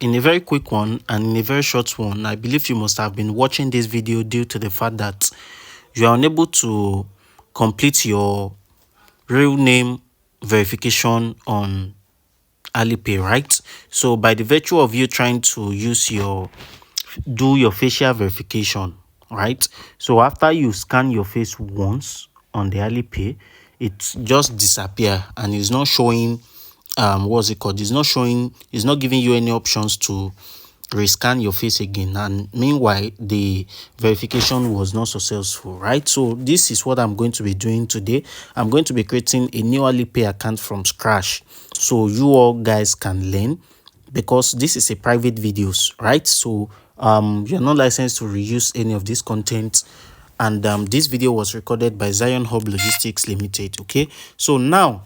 in a very quick one and in a very short one, I believe you must have been watching this video due to the fact that you are unable to complete your real name verification on Alipay, right? So by the virtue of you trying to do your facial verification, right? So after you scan your face once on the Alipay, it just disappear and it's not showing it's not giving you any options to rescan your face again, and meanwhile the verification was not successful, right? So this is what I'm going to be doing today. I'm going to be creating a new Alipay account from scratch so you all guys can learn, because this is a private videos, right? So you're not licensed to reuse any of this content, and this video was recorded by Zionhublogistics Limited. Okay, so now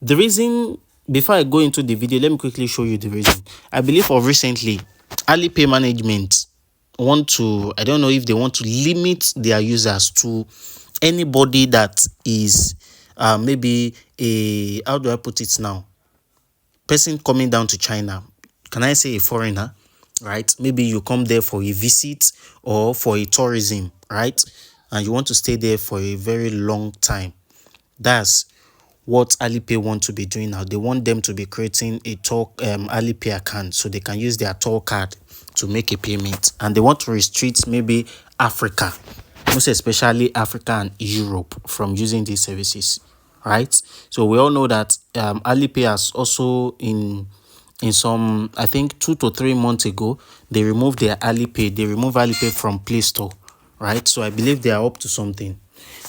the reason, before I go into the video, let me quickly show you the reason. I believe of recently Alipay management want to, I don't know if they want to limit their users to anybody that is maybe a, how do I put it now, person coming down to China. Can I say a foreigner, right? Maybe you come there for a visit or for a tourism, right? And you want to stay there for a very long time. That's what Alipay want to be doing now. They want them to be creating a Alipay account so they can use their toll card to make a payment, and they want to restrict maybe Africa, most especially Africa and Europe, from using these services, right? So we all know that Alipay has also in some, I think 2 to 3 months ago, they removed Alipay from Play Store, right? So I believe they are up to something.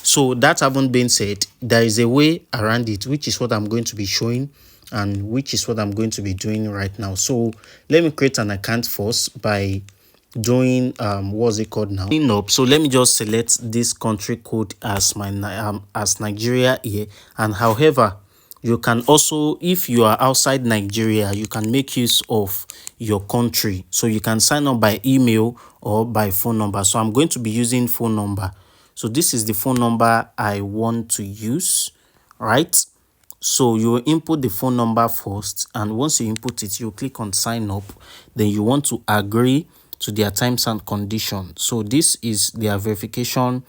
So that having been said, there is a way around it, which is what I'm going to be showing and which is what I'm going to be doing right now. So let me create an account first by doing what's it called now? So let me just select this country code as my as Nigeria here, and however you can also, if you are outside Nigeria, you can make use of your country. So you can sign up by email or by phone number. So I'm going to be using phone number. So this is the phone number I want to use, right? So you input the phone number first, and once you input it, you click on sign up. Then you want to agree to their terms and conditions. So this is their verification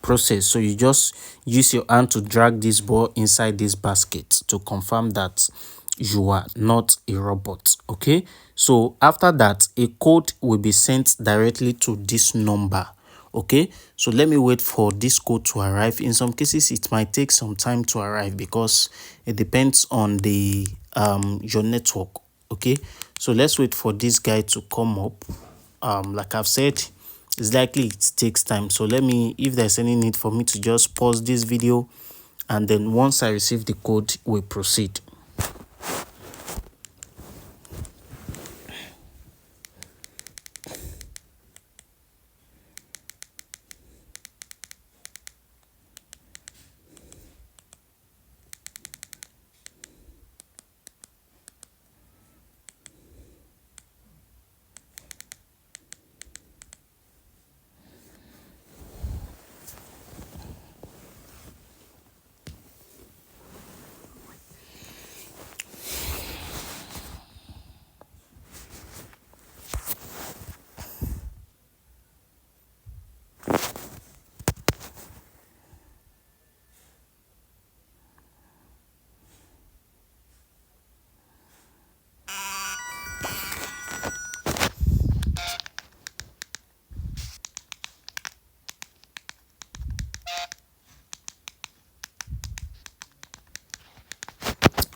process. So you just use your hand to drag this ball inside this basket to confirm that you are not a robot. Okay, so after that, a code will be sent directly to this number. Okay, so let me wait for this code to arrive. In some cases it might take some time to arrive because it depends on the your network. Okay, so let's wait for this guy to come up. Like I've said, it's likely it takes time. So let me, if there's any need for me to just pause this video, and then once I receive the code, we proceed.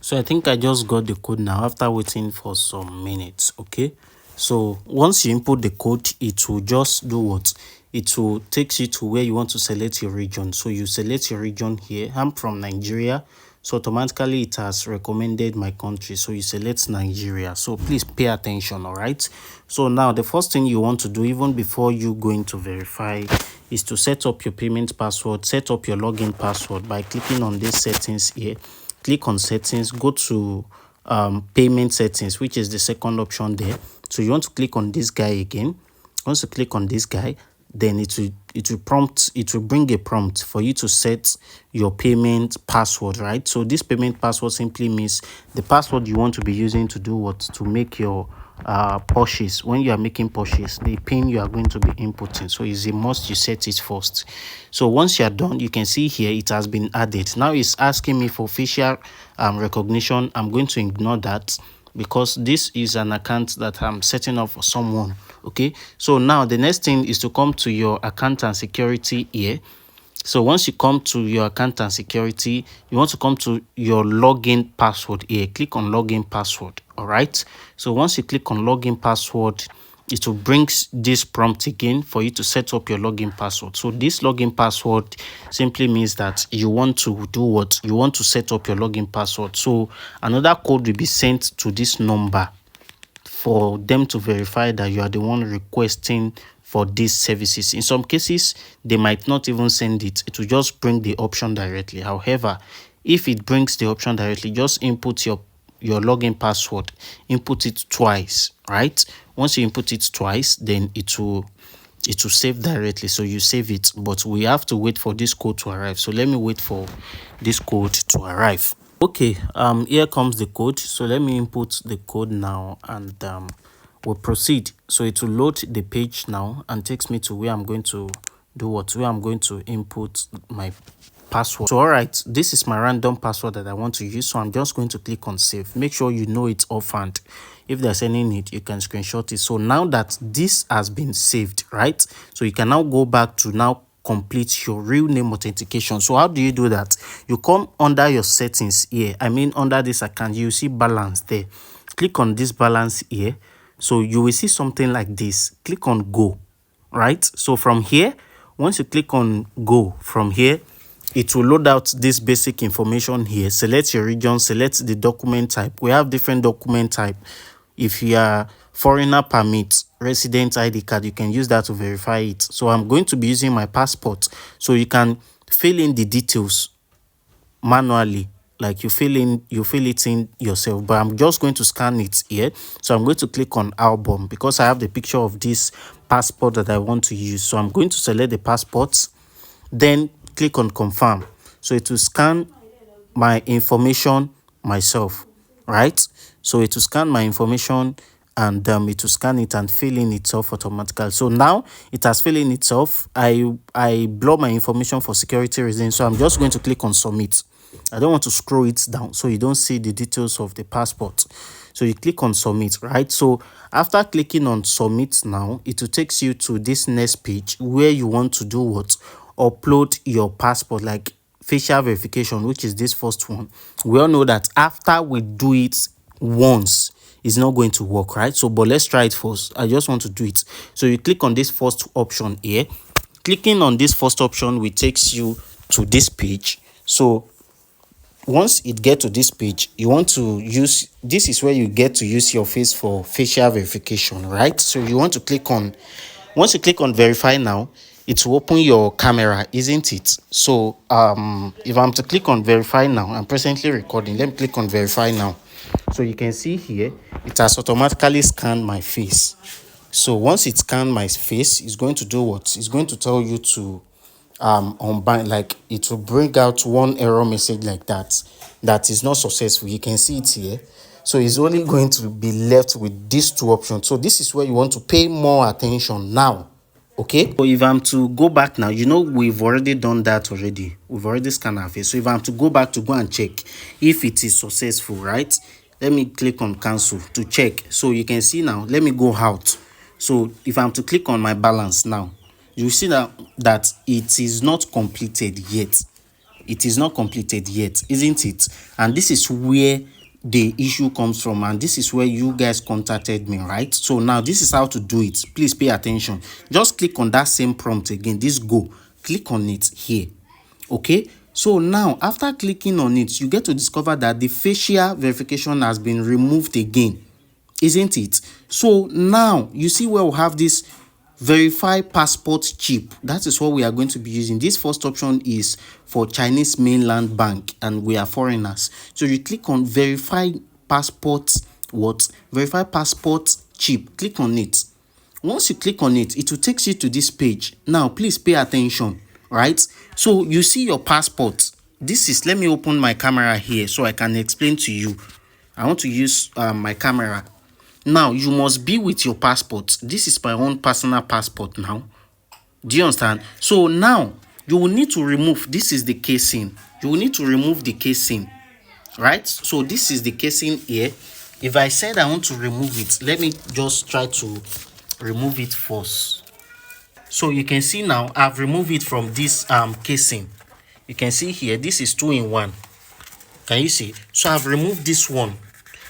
So I think I just got the code now after waiting for some minutes. Okay, so once you input the code, it will just do what? It will take you to where you want to select your region. So you select your region here. I'm from Nigeria, so automatically it has recommended my country. So you select Nigeria. So please pay attention. All right, so now the first thing you want to do, even before you going to verify, is to set up your payment password, set up your login password by clicking on these settings here. Click on settings, go to payment settings, which is the second option there. So you want to click on this guy again. Once you click on this guy, then it will bring a prompt for you to set your payment password, right? So this payment password simply means the password you want to be using to do what? To make your purchase. When you are making purchase, the pin you are going to be inputting, so it's a must you set it first. So once you are done, you can see here it has been added. Now it's asking me for facial recognition. I'm going to ignore that because this is an account that I'm setting up for someone. Okay, so now the next thing is to come to your account and security here. So once you come to your account and security, you want to come to your login password here. Click on login password. All right, so once you click on login password, it will bring this prompt again for you to set up your login password. So this login password simply means that you want to do what? You want to set up your login password. So another code will be sent to this number for them to verify that you are the one requesting for these services. In some cases, they might not even send it. It will just bring the option directly. However, if it brings the option directly, just input your login password, input it twice, right? Once you input it twice, then it will save directly. So you save it, but we have to wait for this code to arrive. So let me wait for this code to arrive. Okay, here comes the code. So let me input the code now, and we'll proceed. So it will load the page now and takes me to where I'm going to do what? Where I'm going to input my password. So all right, this is my random password that I want to use. So I'm just going to click on save. Make sure you know it offhand. If there's any need, you can screenshot it. So now that this has been saved, right? So you can now go back to now complete your real name authentication. So how do you do that? You come under your settings here. I mean, under this account, you see balance there. Click on this balance here. So you will see something like this. Click on go, right? So from here, once you click on go from here, it will load out this basic information here. Select your region, select the document type. We have different document type. If you are foreigner permit, resident ID card, you can use that to verify it. So I'm going to be using my passport. So you can fill in the details manually, like you fill it in yourself, but I'm just going to scan it here. So I'm going to click on album because I have the picture of this passport that I want to use. So I'm going to select the passport, then click on confirm. So it will scan my information myself, right? So it will scan my information, and it will scan it and fill in itself automatically. So now it has filled in itself. I blow my information for security reasons, so I'm just going to click on submit. I don't want to scroll it down so you don't see the details of the passport. So you click on submit, right? So after clicking on submit now, it will take you to this next page where you want to do what? Upload your passport, like facial verification, which is this first one. We all know that after we do it once, it's not going to work, right? So but let's try it first. I just want to do it. So you click on this first option here. Clicking on this first option will takes you to this page. So once it gets to this page, you want to use, this is where you get to use your face for facial verification, right? So you want to click on, once you click on verify now, it will open your camera, isn't it? So if I'm to click on verify now, I'm presently recording. Let me click on verify now. So you can see here, it has automatically scanned my face. So once it scanned my face, it's going to do what? It's going to tell you to unbind, like it will bring out one error message like that is not successful. You can see it here. So it's only going to be left with these two options. So this is where you want to pay more attention now. Okay, so if I'm to go back now, you know we've already done that already. We've already scanned our face. So if I'm to go back to go and check if it is successful, right? Let me click on cancel to check. So you can see now, let me go out. So if I'm to click on my balance now, you see that it is not completed yet. It is not completed yet, isn't it? And this is where the issue comes from, and this is where you guys contacted me, right? So now this is how to do it. Please pay attention. Just click on that same prompt again, this go, click on it here. Okay, so now after clicking on it, you get to discover that the facial verification has been removed again, isn't it? So now you see where we have this verify passport chip. That is what we are going to be using. This first option is for Chinese mainland bank and we are foreigners. So you click on verify passport, verify passport chip. Click on it. Once you click on it, it will take you to this page. Now please pay attention, right? So you see your passport. This is, let me open my camera here so I can explain to you. I want to use my camera. Now you must be with your passport. This is my own personal passport now. Do you understand? So now you will need to remove, this is the casing. You will need to remove the casing, right? So this is the casing here. If I said I want to remove it, let me just try to remove it first. So you can see now I've removed it from this casing. You can see here, this is 2-in-1. Can you see? So I've removed this one.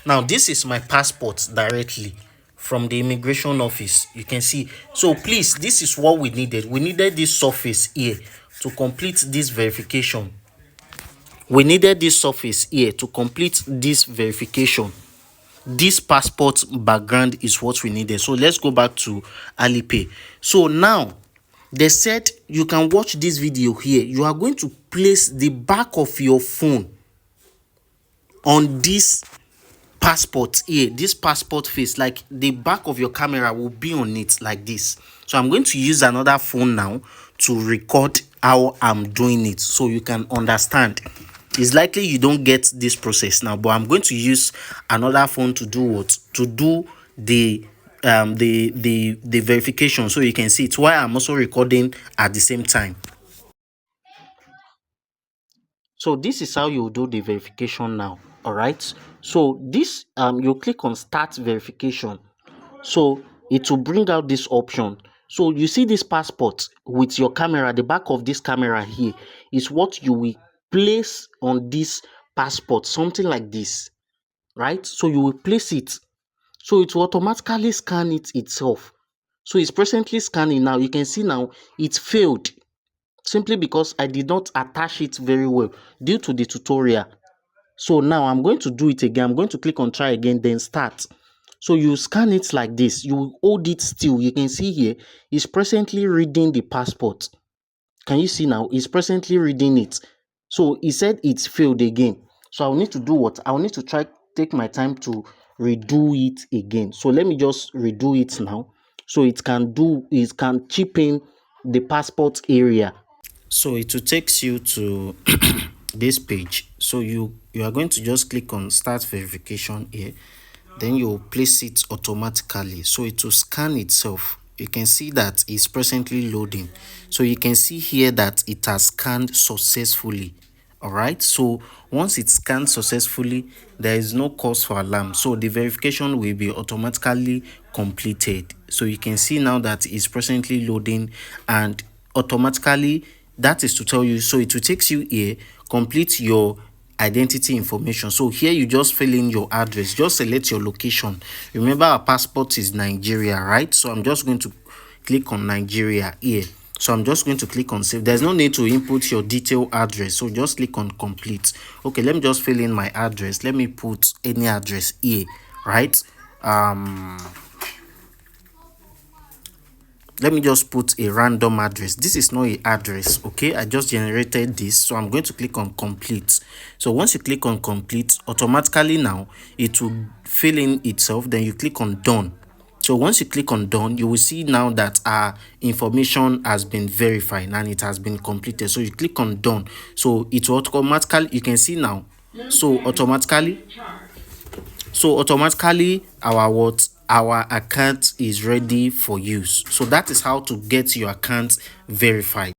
Now this is my passport directly from the immigration office. You can see. So please, this is what we needed. We needed this surface here to complete this verification. We needed this surface here to complete this verification. This passport background is what we needed. So let's go back to Alipay. So now they said you can watch this video here. You are going to place the back of your phone on this passport here, this passport face, like the back of your camera will be on it like this. So I'm going to use another phone now to record how I'm doing it so you can understand. It's likely you don't get this process now, but I'm going to use another phone to do what? To do the verification, so you can see it while I'm also recording at the same time. So this is how you do the verification now. All right. So this you click on start verification. So it will bring out this option. So you see this passport with your camera, the back of this camera here is what you will place on this passport, something like this, right? So you will place it. So it will automatically scan it itself. So it's presently scanning now. You can see now it failed simply because I did not attach it very well due to the tutorial. So now I'm going to do it again. I'm going to click on try again, then start. So you scan it like this. You hold it still. You can see here it's presently reading the passport. Can you see now? It's presently reading it. So he said it's failed again. So I'll need to do what? I'll need to take my time to redo it again. So let me just redo it now. So it can chip in the passport area. So it will take you to this page. So you are going to just click on start verification here. Then you place it automatically. So it will scan itself. You can see that it's presently loading. So you can see here that it has scanned successfully. All right. So once it's scanned successfully, there is no cause for alarm. So the verification will be automatically completed. So you can see now that it's presently loading and automatically, that is to tell you. So it will take you here, complete your identity information. So here you just fill in your address, just select your location. Remember our passport is Nigeria, right? So I'm just going to click on Nigeria here. So I'm just going to click on save. There's no need to input your detailed address, so just click on complete. Okay, let me just fill in my address. Let me put any address here, right? Let me just put a random address. This is not an address, okay? I just generated this, so I'm going to click on complete. So once you click on complete, automatically now it will fill in itself. Then you click on done. So once you click on done, you will see now that our information has been verified and it has been completed. So you click on done. So it will automatically, you can see now. So automatically our account is ready for use. So that is how to get your account verified.